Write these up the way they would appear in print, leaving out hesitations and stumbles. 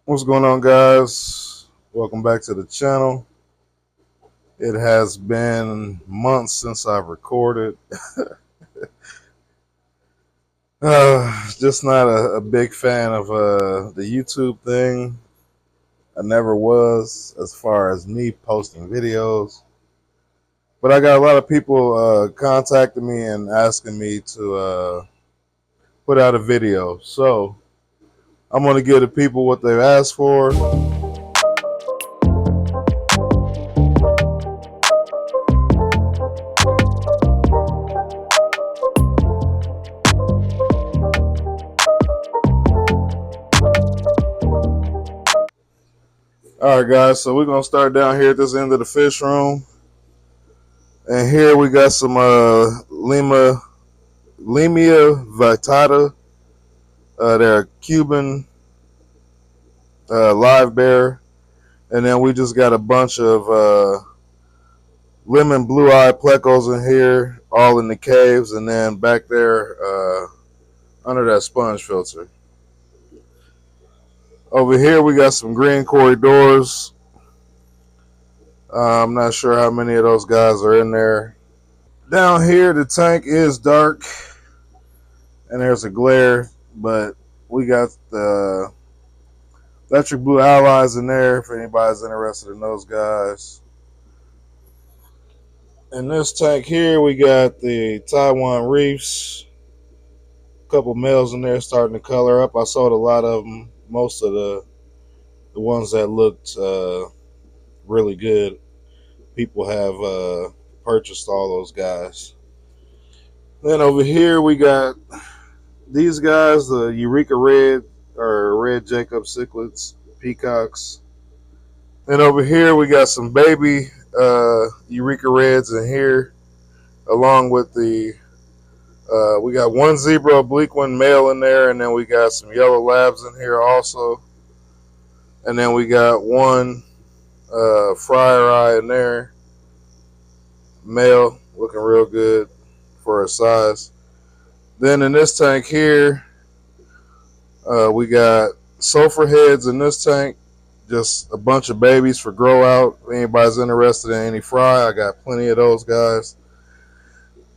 What's going on, guys? Welcome back to the channel. It has been months since I've recorded. Just not a big fan of the YouTube thing. I never was, as far as me posting videos. But I got a lot of people contacting me and asking me to put out a video. So I'm going to give the people what they've asked for. All right, guys. So we're going to start down here at this end of the fish room. And here we got some Limia vitata. They're a Cuban live bear. And then we just got a bunch of lemon blue eye plecos in here, all in the caves. And then back there under that sponge filter. Over here we got some green corridors. I'm not sure how many of those guys are in there. Down here the tank is dark and there's a glare, but we got the electric blue allies in there if anybody's interested in those guys. In this tank here, we got the Taiwan Reefs. A couple males in there starting to color up. I sold a lot of them. Most of the ones that looked really good, people have purchased all those guys. Then over here we got these guys, the Eureka Red or Red Jacob cichlids, peacocks. Then over here we got some baby Eureka Reds in here, along with the we got one zebra oblique one male in there, and then we got some yellow labs in here also, and then we got one friar eye in there, male, looking real good for a size. Then in this tank here, we got sulfur heads in this tank, just a bunch of babies for grow out. If anybody's interested in any fry, I got plenty of those guys.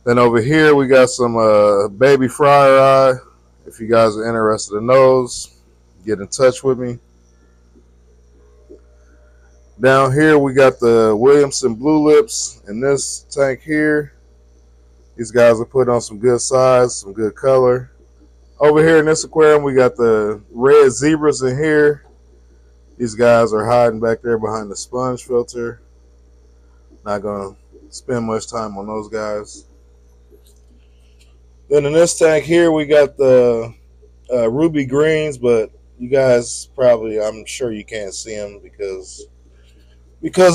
Then over here we got some baby friar eye. If you guys are interested in those, get in touch with me. Down here we got the Williamson Blue Lips in this tank here. These guys are put on some good size, some good color. Over here in this aquarium we got the red zebras in here. These guys are hiding back there behind the sponge filter. Not gonna spend much time on those guys. Then in this tank here we got the ruby greens, but you guys probably, I'm sure you can't see them because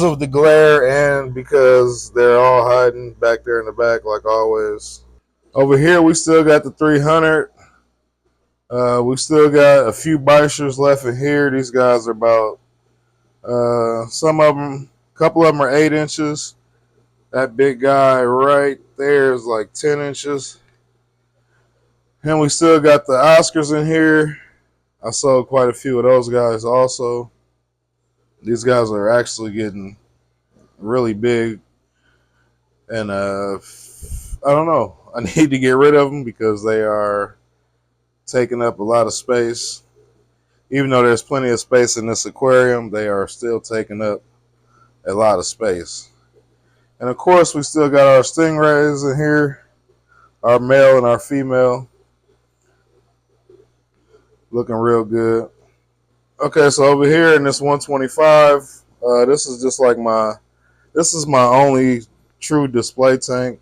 of the glare and because they're all hiding back there in the back like always. Over here we still got the 300. We still got a few Bishers left in here. These guys are about some of them, a couple of them are 8 inches. That big guy right there is like 10 inches. And we still got the Oscars in here. I sold quite a few of those guys also. These guys are actually getting really big. And I don't know. I need to get rid of them because they are taking up a lot of space. Even though there's plenty of space in this aquarium, they are still taking up a lot of space. And of course, we still got our stingrays in here, our male and our female. Looking real good. Okay, so over here in this 125, this is just like this is my only true display tank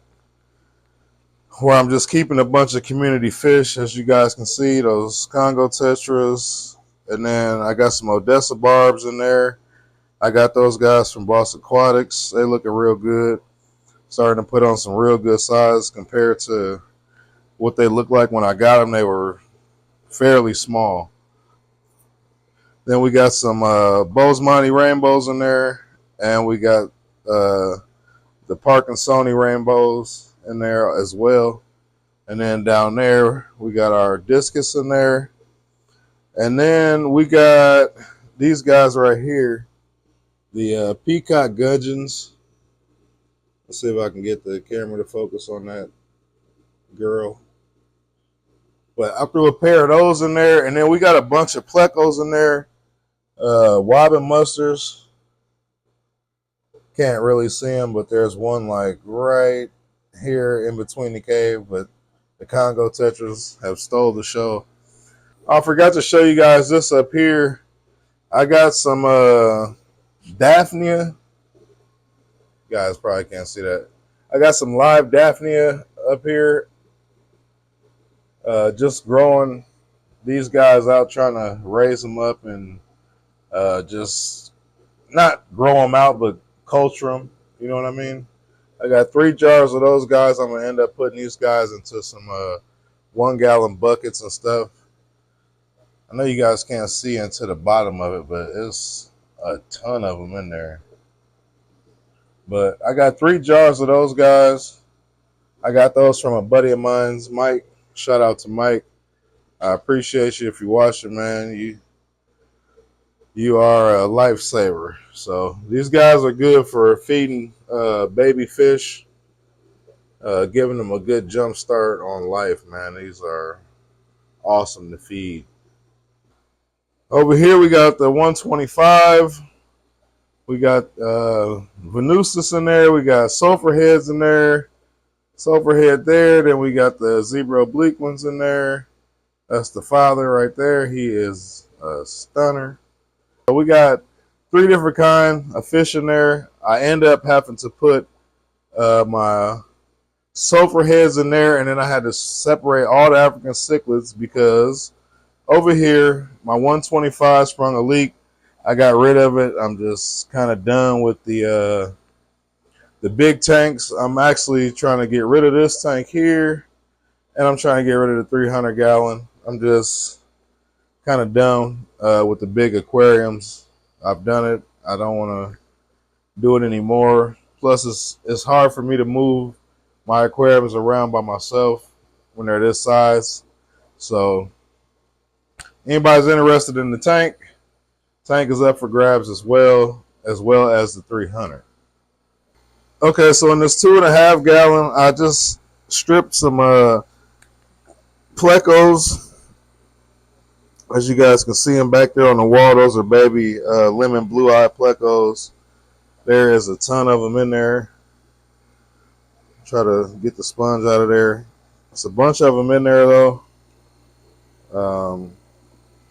where I'm just keeping a bunch of community fish, as you guys can see, those Congo tetras. And then I got some Odessa barbs in there. I got those guys from Boss Aquatics. They looking real good. Starting to put on some real good size compared to what they looked like when I got them. They were fairly small. Then we got some Bosemani rainbows in there, and we got the Parkinsoni rainbows in there as well. And then down there we got our discus in there, and then we got these guys right here, the peacock gudgeons. Let's see if I can get the camera to focus on that girl. But I threw a pair of those in there, and then we got a bunch of plecos in there. Wobbin musters. Can't really see them, but there's one like right here in between the cave. But the Congo Tetras have stole the show. I forgot to show you guys this up here. I got some Daphnia. You guys probably can't see that. I got some live Daphnia up here. Just growing these guys out, trying to raise them up and just not grow them out, but culture them. You know what I mean? I got 3 jars of those guys. I'm going to end up putting these guys into some 1-gallon buckets and stuff. I know you guys can't see into the bottom of it, but it's a ton of them in there. But I got 3 jars of those guys. I got those from a buddy of mine's, Mike. Shout out to Mike. I appreciate you if you're watching, man. You are a lifesaver. So these guys are good for feeding baby fish, giving them a good jump start on life, man. These are awesome to feed. Over here we got the 125. We got Venustus in there. We got sulfur heads in there. Sulfur head there. Then we got the zebra oblique ones in there. That's the father right there. He is a stunner. So we got 3 different kinds of fish in there. I end up having to put my sulfur heads in there, and then I had to separate all the African cichlids because over here, my 125 sprung a leak. I got rid of it. I'm just kind of done with the big tanks. I'm actually trying to get rid of this tank here, and I'm trying to get rid of the 300 gallon. I'm just kind of done with the big aquariums. I've done it. I don't want to do it anymore. Plus, it's hard for me to move my aquariums around by myself when they're this size. So anybody's interested in the tank is up for grabs as well as the 300. Okay, so in this 2.5 gallon, I just stripped some plecos. As you guys can see them back there on the wall, those are baby lemon blue-eye plecos. There is a ton of them in there. Try to get the sponge out of there. It's a bunch of them in there, though.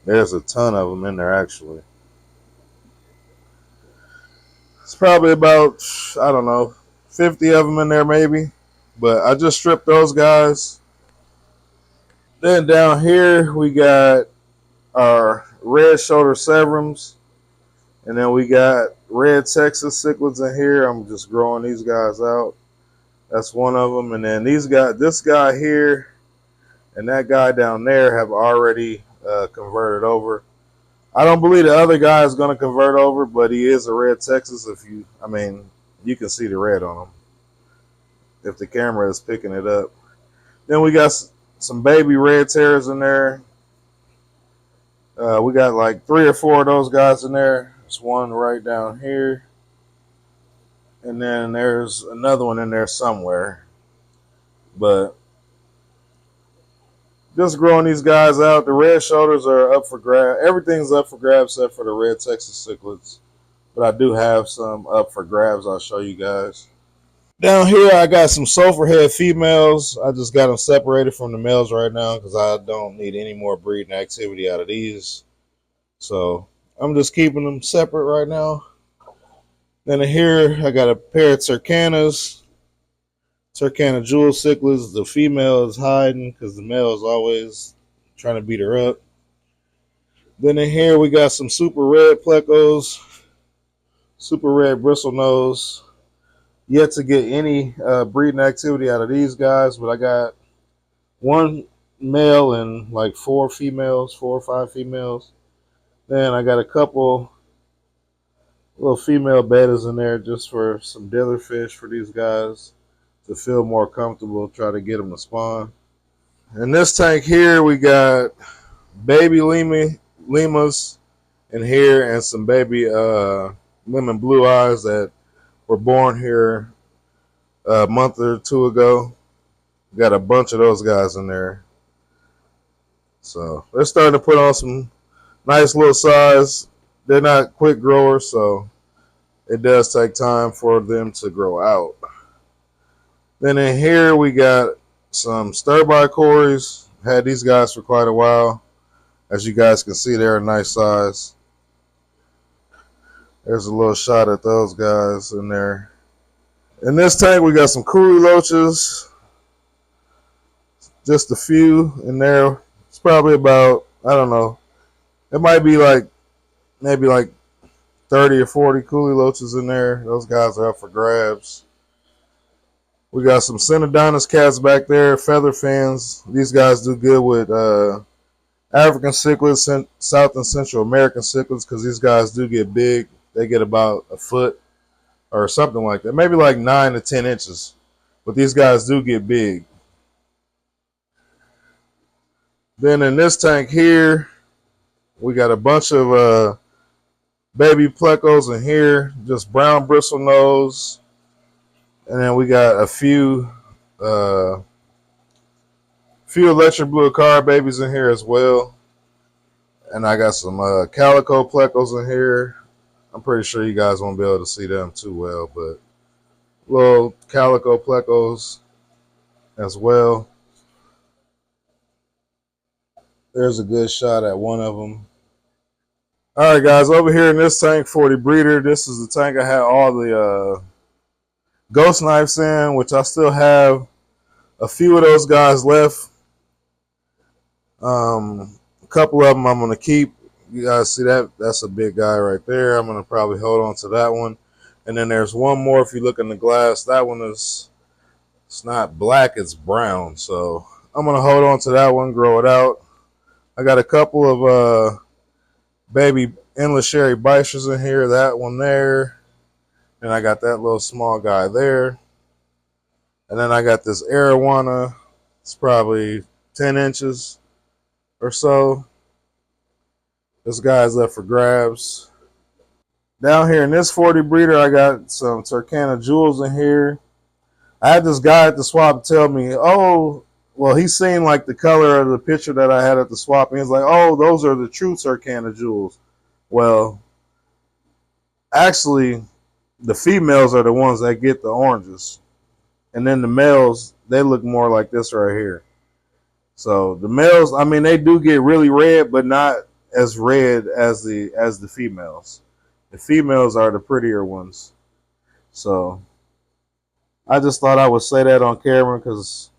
There's a ton of them in there, actually. It's probably about, I don't know, 50 of them in there maybe. But I just stripped those guys. Then down here, we got our red shoulder severums. And then we got red Texas cichlids in here. I'm just growing these guys out. That's one of them. And then this guy here and that guy down there have already converted over. I don't believe the other guy is going to convert over, but he is a red Texas. You can see the red on him if the camera is picking it up. Then we got some baby red terrors in there. We got like 3 or 4 of those guys in there. There's one right down here. And then there's another one in there somewhere. But just growing these guys out. The red shoulders are up for grab. Everything's up for grabs except for the red Texas cichlids. But I do have some up for grabs I'll show you guys. Down here I got some sulfur head females. I just got them separated from the males right now because I don't need any more breeding activity out of these. So I'm just keeping them separate right now. Then here I got a pair of Turcanas. Turkana jewel cichlids. The female is hiding because the male is always trying to beat her up. Then in here we got some super red plecos. Super red bristle nose. Yet to get any breeding activity out of these guys, but I got 1 male and like 4 females, 4 or 5 females. Then I got a couple little female betas in there just for some dither fish for these guys to feel more comfortable, try to get them to spawn. In this tank here, we got baby lemurs, in here, and some baby lemon blue eyes that were born here a month or two ago. Got a bunch of those guys in there. So they're starting to put on some nice little size. They're not quick growers, so it does take time for them to grow out. Then in here we got some stir-by Corys. Had these guys for quite a while. As you guys can see, they're a nice size. There's a little shot at those guys in there. In this tank we got some Coolie Loaches. Just a few in there. It's probably about, I don't know, it might be like maybe like 30 or 40 Coolie Loaches in there. Those guys are up for grabs. We got some Synodontis cats back there, feather fans. These guys do good with African cichlids, South and Central American cichlids, because these guys do get big. They get about a foot or something like that, maybe like 9 to 10 inches. But these guys do get big. Then in this tank here, we got a bunch of baby plecos in here, just brown bristle nose. And then we got a few electric blue car babies in here as well. And I got some calico plecos in here. I'm pretty sure you guys won't be able to see them too well, but little calico plecos as well. There's a good shot at one of them. All right, guys, over here in this tank for the breeder, this is the tank I had all the ghost knives in, which I still have a few of those guys left. A couple of them I'm going to keep. You guys see that? That's a big guy right there. I'm going to probably hold on to that one. And then there's one more if you look in the glass. That one is, it's not black, it's brown. So I'm going to hold on to that one, grow it out. I got a couple of baby endless sherry bysters in here. That one there. And I got that little small guy there. And then I got this arowana. It's probably 10 inches or so. This guy's up for grabs. Down here in this 40 breeder, I got some Turkana jewels in here. I had this guy at the swap tell me, oh, well, he's seen like the color of the picture that I had at the swap. And he's like, oh, those are the true Turkana jewels. Well, actually, the females are the ones that get the oranges. And then the males, they look more like this right here. So the males, I mean, they do get really red, but not as red as the females. The females are the prettier ones. So I just thought I would say that on camera because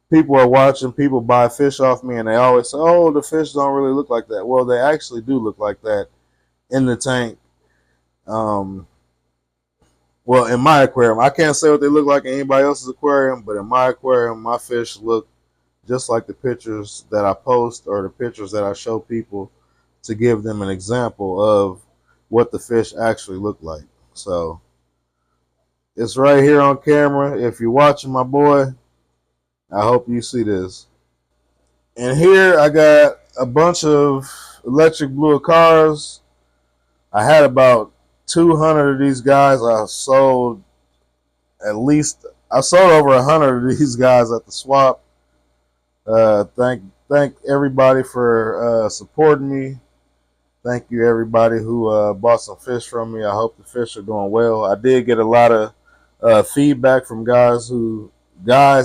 people are watching, people buy fish off me, and they always say, oh, the fish don't really look like that. Well, they actually do look like that in the tank. Well, in my aquarium. I can't say what they look like in anybody else's aquarium, but in my aquarium, my fish look just like the pictures that I post or the pictures that I show people to give them an example of what the fish actually look like. So it's right here on camera. If you're watching my boy, I hope you see this. And here I got a bunch of electric blue cars. I had about 200 of these guys. I sold over 100 of these guys at the swap. Thank everybody for supporting me. Thank you everybody who bought some fish from me. I hope the fish are doing well. I did get a lot of feedback from guys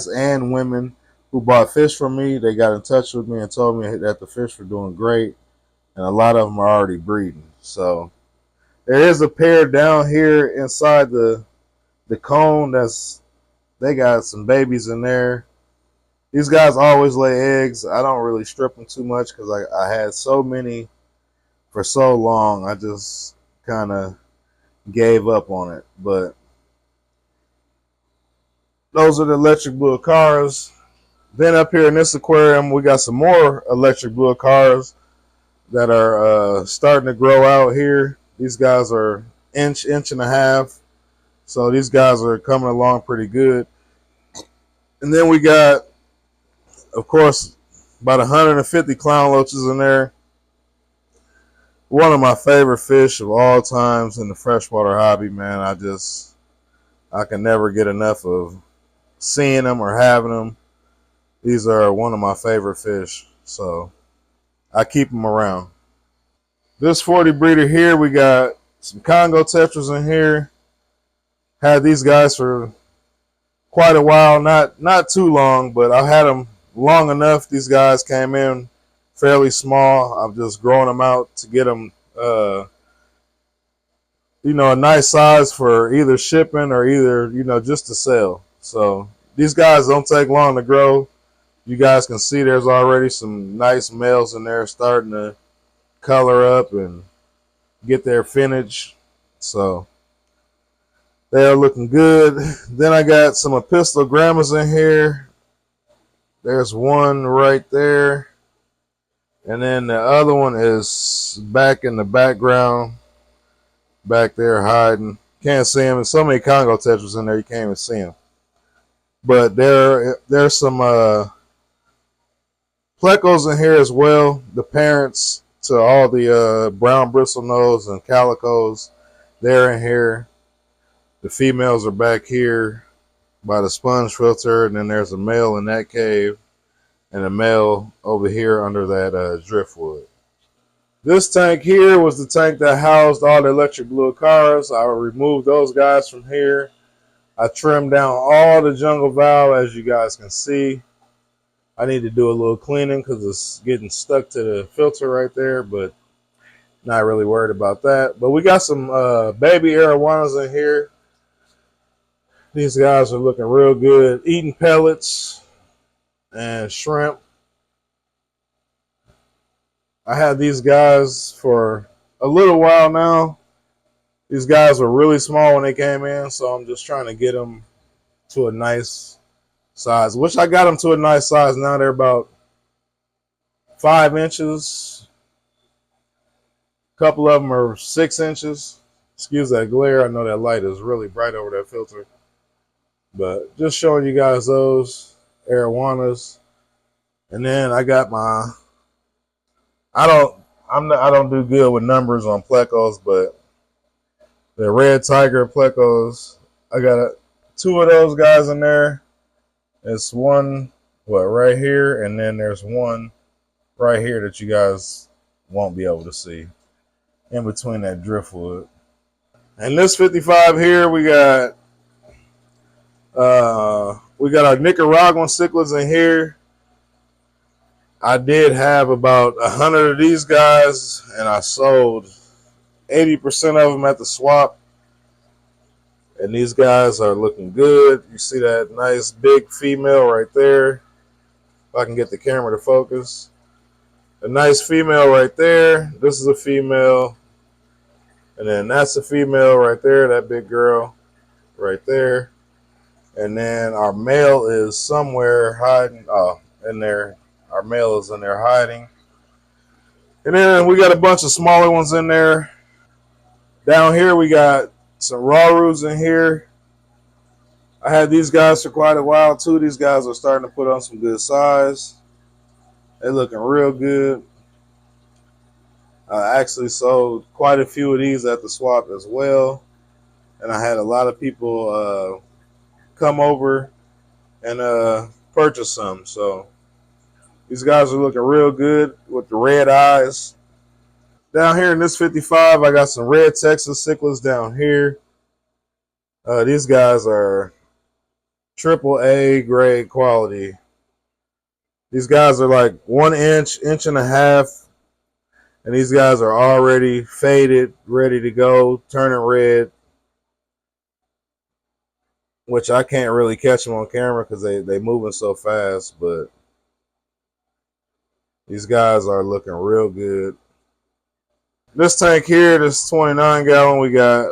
and women who bought fish from me. They got in touch with me and told me that the fish were doing great, and a lot of them are already breeding. So there is a pair down here inside the cone. They got some babies in there. These guys always lay eggs. I don't really strip them too much because I had so many for so long. I just kind of gave up on it. But those are the electric blue cars. Then up here in this aquarium, we got some more electric blue cars that are starting to grow out here. These guys are inch and a half. So these guys are coming along pretty good. And then we got, of course, about 150 clown loaches in there. one of my favorite fish of all times in the freshwater hobby, man. I can never get enough of seeing them or having them. These are one of my favorite fish, so I keep them around. This 40 breeder here, we got some Congo tetras in here. Had these guys for quite a while, not too long, but I had them long enough. These guys came in fairly small. I've just grown them out to get them, a nice size for either shipping or either, just to sell. So these guys don't take long to grow. You guys can see there's already some nice males in there starting to color up and get their finish. So they are looking good. Then I got some Epistle Grammas in here. There's one right there. And then the other one is back in the background, back there hiding. Can't see him. There's so many Congo tetras in there, you can't even see him. But there's some plecos in here as well. The parents to all the brown bristlenose and calicos, they're in here. The females are back here by the sponge filter, and then there's a male in that cave and a male over here under that driftwood. This tank here was the tank that housed all the electric blue cars. I removed those guys from here. I trimmed down all the jungle valve, as you guys can see. I need to do a little cleaning because it's getting stuck to the filter right there, but not really worried about that. But we got some baby arowanas in here. These guys are looking real good, eating pellets and shrimp. I had these guys for a little while now. These guys were really small when they came in, so I'm just trying to get them to a nice size, which I got them to a nice size. Now they're about 5 inches. A couple of them are 6 inches. Excuse that glare. I know that light is really bright over that filter. But just showing you guys those arowanas. And then I got my, I don't do good with numbers on plecos, but the red tiger plecos, I got 2 of those guys in there. It's one right here, and then there's one right here that you guys won't be able to see in between that driftwood. And this 55 here, we got our Nicaraguan cichlids in here. I did have about 100 of these guys, and I sold 80% of them at the swap. And these guys are looking good. You see that nice big female right there. If I can get the camera to focus. A nice female right there. This is a female. And then that's a female right there, that big girl right there. And then our male is somewhere hiding. Oh, in there. Our male is in there hiding. And then we got a bunch of smaller ones in there. Down here we got some Rarus in here. I had these guys for quite a while too. These guys are starting to put on some good size. They're looking real good. I actually sold quite a few of these at the swap as well. And I had a lot of people come over and purchase some. So these guys are looking real good with the red eyes. Down here in this 55, I got some red Texas cichlids down here. These guys are AAA grade quality. These guys are like 1 inch, inch and a half. And these guys are already faded, ready to go, turning red. Which I can't really catch them on camera because they moving so fast. But these guys are looking real good. This tank here, this 29 gallon, we got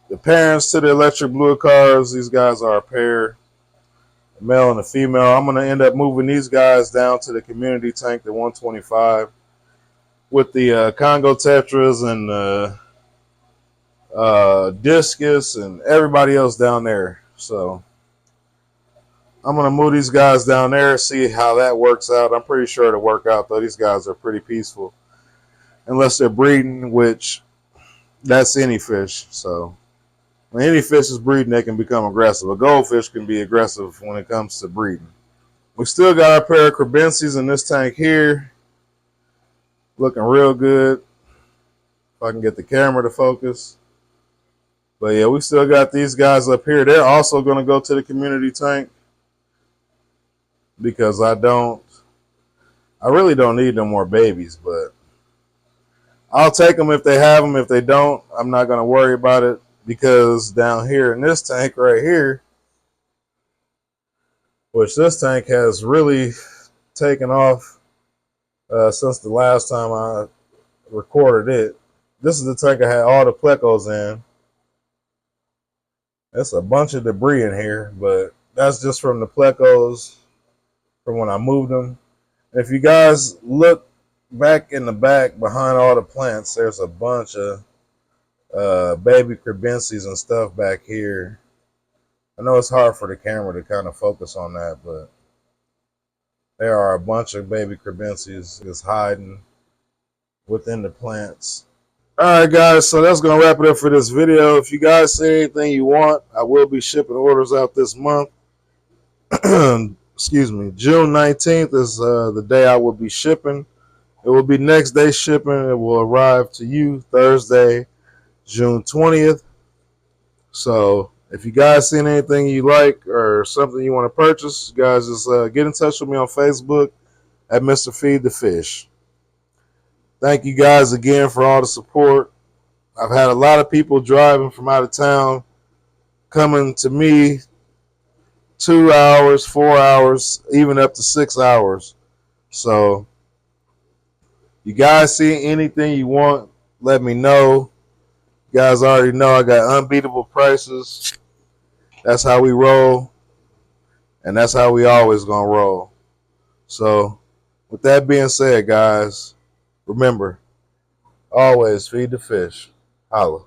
the parents to the electric blue cars. These guys are a pair, a male and a female. I'm going to end up moving these guys down to the community tank, the 125, with the Congo tetras and discus and everybody else down there. So I'm going to move these guys down there, see how that works out. I'm pretty sure it'll work out, though. These guys are pretty peaceful. unless they're breeding, which that's any fish. So when any fish is breeding, they can become aggressive. A goldfish can be aggressive when it comes to breeding. We still got our pair of crebencies in this tank here, looking real good. If I can get the camera to focus. But yeah, we still got these guys up here. They're also going to go to the community tank because I really don't need no more babies, but I'll take them if they have them. If they don't, I'm not going to worry about it because down here in this tank right here, which this tank has really taken off since the last time I recorded it. This is the tank I had all the plecos in. There's a bunch of debris in here, but that's just from the plecos from when I moved them. And if you guys look back in the back behind all the plants, there's a bunch of baby crebencies and stuff back here. I know it's hard for the camera to kind of focus on that, but there are a bunch of baby crebencies just hiding within the plants. Alright guys, so that's going to wrap it up for this video. If you guys see anything you want, I will be shipping orders out this month. Excuse me, June 19th is the day I will be shipping. It will be next day shipping. It will arrive to you Thursday, June 20th. So if you guys see anything you like or something you want to purchase, you guys just get in touch with me on Facebook at Mr. Feed the Fish. Thank you guys again for all the support. I've had a lot of people driving from out of town coming to me 2 hours, 4 hours, even up to 6 hours. So you guys see anything you want, let me know. You guys already know I got unbeatable prices. That's how we roll, and that's how we always gonna roll. So with that being said, guys, remember, always feed the fish. Holla.